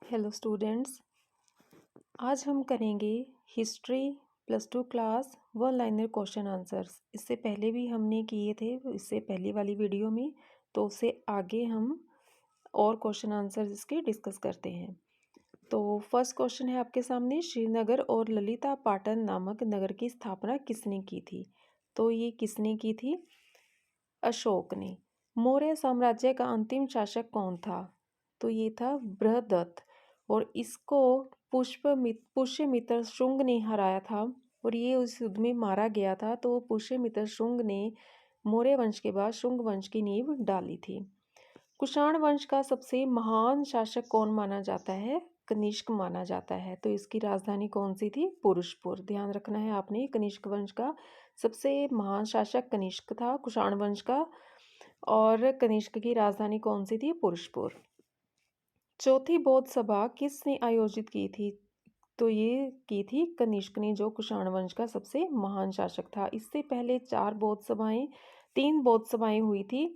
Hello students. आज हम करेंगे history +2 class one liner question answers. इससे पहले भी हमने किए थे इससे पहली वाली वीडियो में, तो उससे आगे हम और क्वेश्चन आंसर्स इसके डिस्कस करते हैं। तो फर्स्ट क्वेश्चन है आपके सामने, श्रीनगर और ललिता पाटन नामक नगर की स्थापना किसने की थी? तो ये किसने की थी? अशोक ने। मौर्य साम्राज्य का अंतिम शासक कौन था? तो ये था बृहदत्त, और इसको पुष्यमित्र शुंग ने हराया था, और ये उस युद्ध में मारा गया था। तो पुष्यमित्र शुंग ने मौर्य वंश के बाद शुंग वंश की नींव डाली थी। कुषाण वंश का सबसे महान शासक कौन माना जाता है? कनिष्क माना जाता है। तो इसकी राजधानी कौन सी थी? पुरुषपुर। ध्यान रखना है आपने, कनिष्क वंश का सबसे महान शासक कनिष्क था कुषाण वंश का, और कनिष्क की राजधानी कौन सी थी? पुरुषपुर। चौथी बौद्ध सभा किसने आयोजित की थी? तो ये की थी कनिष्क ने, जो कुषाण वंश का सबसे महान शासक था। इससे पहले तीन बौद्ध सभाएं हुई थी,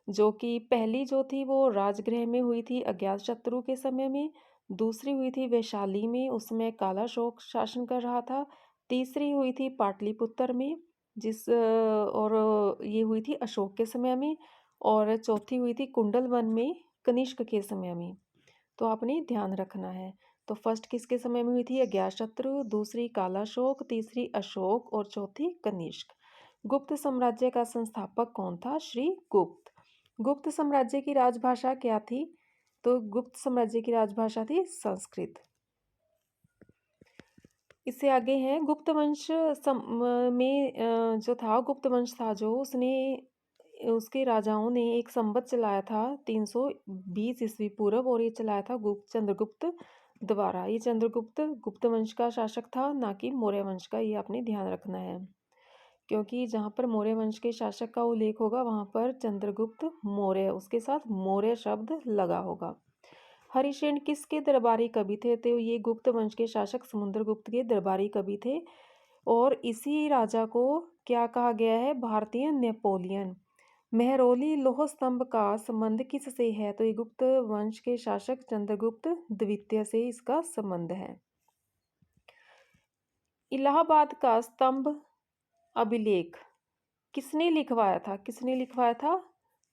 जो कि पहली जो थी वो राजगृह में हुई थी अज्ञातशत्रु के समय में। दूसरी हुई थी वैशाली में, उसमें कालाशोक शासन कर रहा था। तीसरी हुई थी पाटलिपुत्र में, और ये हुई थी अशोक के समय में। और चौथी हुई थी कुंडलवन में कनिष्क के समय में। तो आपने ध्यान रखना है। तो फर्स्ट किसके समय में हुई थी? अज्ञातशत्रु, दूसरी कालाशोक, तीसरी अशोक और चौथी कनिष्क। गुप्त साम्राज्य का संस्थापक कौन था? श्री गुप्त। गुप्त साम्राज्य की राजभाषा क्या थी? तो गुप्त साम्राज्य की राजभाषा थी संस्कृत। इससे आगे है गुप्त वंश में जो था, गुप्त वंश था जो, उसके राजाओं ने एक संवत चलाया था 320 ईस्वी पूर्व, और ये चलाया था चंद्रगुप्त द्वारा। ये चंद्रगुप्त गुप्त वंश का शासक था, ना कि मौर्य वंश का। ये आपने ध्यान रखना है, क्योंकि जहाँ पर मौर्य वंश के शासक का उल्लेख होगा वहाँ पर चंद्रगुप्त मौर्य, उसके साथ मौर्य शब्द लगा होगा। हरिसेन किसके दरबारी कवि थे? तो ये गुप्त वंश के शासक समुद्रगुप्त के दरबारी कवि थे, और इसी राजा को क्या कहा गया है? भारतीय नेपोलियन। मेहरौली लौह स्तंभ का संबंध किससे है? तो ये गुप्त वंश के शासक चंद्रगुप्त द्वितीय से इसका संबंध है। इलाहाबाद का स्तंभ अभिलेख किसने लिखवाया था? किसने लिखवाया था?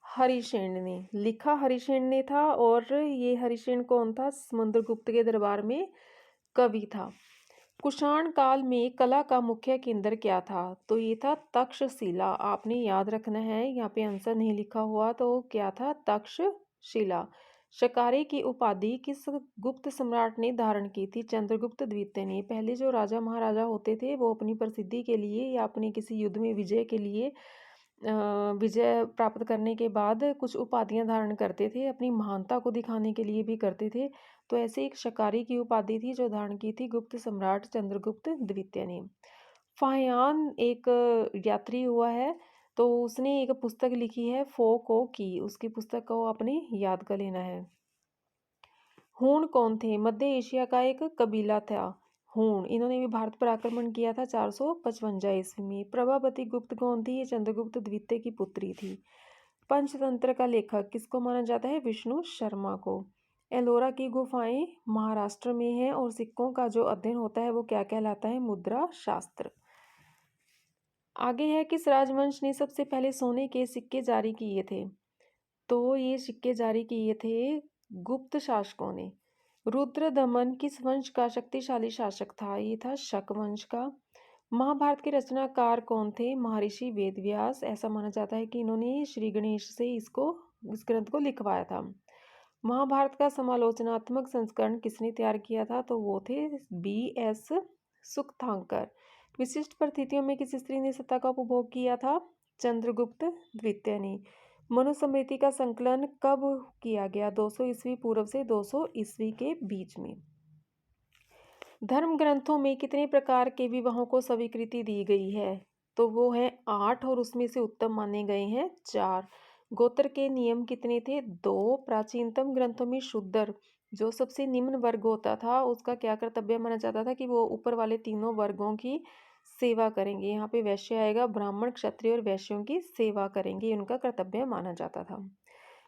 हरिसेन ने। लिखा हरिसेन ने था, और ये हरिसेन कौन था? समुद्रगुप्त के दरबार में कवि था। कुषाण काल में कला का मुख्य केंद्र क्या था? तो ये था तक्षशिला। आपने याद रखना है, यहाँ पे आंसर नहीं लिखा हुआ, तो क्या था? तक्षशिला। शकारे की उपाधि किस गुप्त सम्राट ने धारण की थी? चंद्रगुप्त द्वितीय ने। पहले जो राजा महाराजा होते थे वो अपनी प्रसिद्धि के लिए या अपने किसी युद्ध में विजय के लिए विजय प्राप्त करने के बाद कुछ उपाधियां धारण करते थे, अपनी महानता को दिखाने के लिए भी करते थे। तो ऐसे एक शकारी की उपाधि थी जो धारण की थी गुप्त सम्राट चंद्रगुप्त द्वितीय ने। फाहियान एक यात्री हुआ है, तो उसने एक पुस्तक लिखी है फोको की, उसकी पुस्तक को आपने याद कर लेना है। हूण कौन थे? मध्य एशिया का एक कबीला था हूण। इन्होंने भी भारत पर आक्रमण किया था 455 ईस्वी में। प्रभावती गुप्त कौन थी? ये चंद्रगुप्त द्वितीय की पुत्री थी। पंचतंत्र का लेखक किसको माना जाता है? विष्णु शर्मा को। एलोरा की गुफाएं महाराष्ट्र में हैं, और सिक्कों का जो अध्ययन होता है वो क्या कहलाता है? मुद्रा शास्त्र। आगे है, किस राजवंश ने सबसे पहले सोने के सिक्के जारी किए थे? तो ये सिक्के जारी किए थे गुप्त शासकों ने। रुद्रदमन किस वंश का शक्तिशाली शासक था? ये था शक वंश का। महाभारत के रचनाकार कौन थे? महर्षि वेदव्यास। ऐसा माना जाता है कि इन्होंने श्री गणेश से इस ग्रंथ को लिखवाया था। महाभारत का समालोचनात्मक संस्करण किसने तैयार किया था? तो वो थे B.S. सुकथांकर। विशिष्ट परिस्थितियों में किस स्त्री ने सत्ता का उपभोग किया था? चंद्रगुप्त द्वितीय ने। मनुस्मृति का संकलन कब किया गया? 200 ईस्वी पूर्व से 200 ईस्वी के बीच में। धर्म ग्रंथों में कितने प्रकार के विवाहों को स्वीकृति दी गई है? तो वो है 8, और उसमें से उत्तम माने गए हैं 4। गोत्र के नियम कितने थे? 2। प्राचीनतम ग्रंथों में शूद्र, जो सबसे निम्न वर्ग होता था, उसका क्या कर्तव्य माना जाता था? कि वो ऊपर वाले तीनों वर्गों की सेवा करेंगे। यहाँ पे वैश्य आएगा, ब्राह्मण, क्षत्रिय और वैश्यों की सेवा करेंगे, उनका कर्तव्य माना जाता था।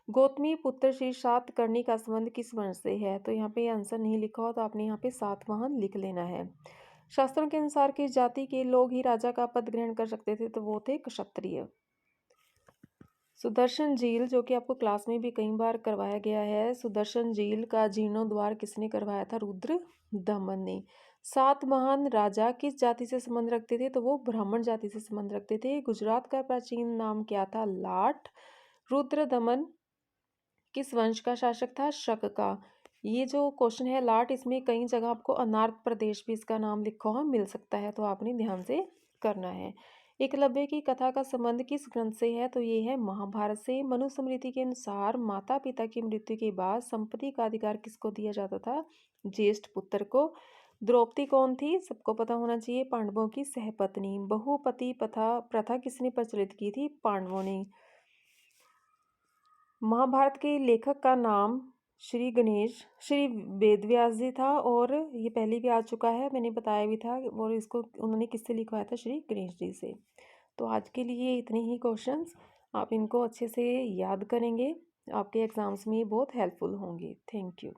गौतमी पुत्र श्री सातकर्णी का संबंध किस वंश से है? तो यहाँ पे आंसर नहीं लिखा हो तो आपने यहाँ पे सातवाहन लिख लेना है। शास्त्रों के अनुसार किस जाति के लोग ही राजा का पद ग्रहण कर सकते थे? तो वो थे क्षत्रिय। सुदर्शन झील, जो कि आपको क्लास में भी कई बार करवाया गया है, सुदर्शन झील का जीर्णोद्वार किसने करवाया था? रुद्र दमन ने। सात महान राजा किस जाति से संबंध रखते थे? तो वो ब्राह्मण जाति से संबंध रखते थे। गुजरात का प्राचीन नाम क्या था? लाट। रुद्र दमन किस वंश का शासक था? शक का। ये जो क्वेश्चन है लाट, इसमें कई जगह आपको अनार्क प्रदेश भी इसका नाम लिखा हुआ मिल सकता है, तो आपने ध्यान से करना है। एकलव्य की कथा का संबंध किस ग्रंथ से है? तो ये है महाभारत से। मनुस्मृति के अनुसार माता पिता की मृत्यु के बाद संपत्ति का अधिकार किसको दिया जाता था? ज्येष्ठ पुत्र को। द्रौपदी कौन थी? सबको पता होना चाहिए, पांडवों की सहपत्नी। बहुपति प्रथा किसने प्रचलित की थी? पांडवों ने। महाभारत के लेखक का नाम श्री वेदव्यास जी था, और ये पहले भी आ चुका है, मैंने बताया भी था, और इसको उन्होंने किससे लिखवाया था? श्री गणेश जी से। तो आज के लिए इतने ही क्वेश्चंस, आप इनको अच्छे से याद करेंगे, आपके एग्जाम्स में बहुत हेल्पफुल होंगे। Thank you.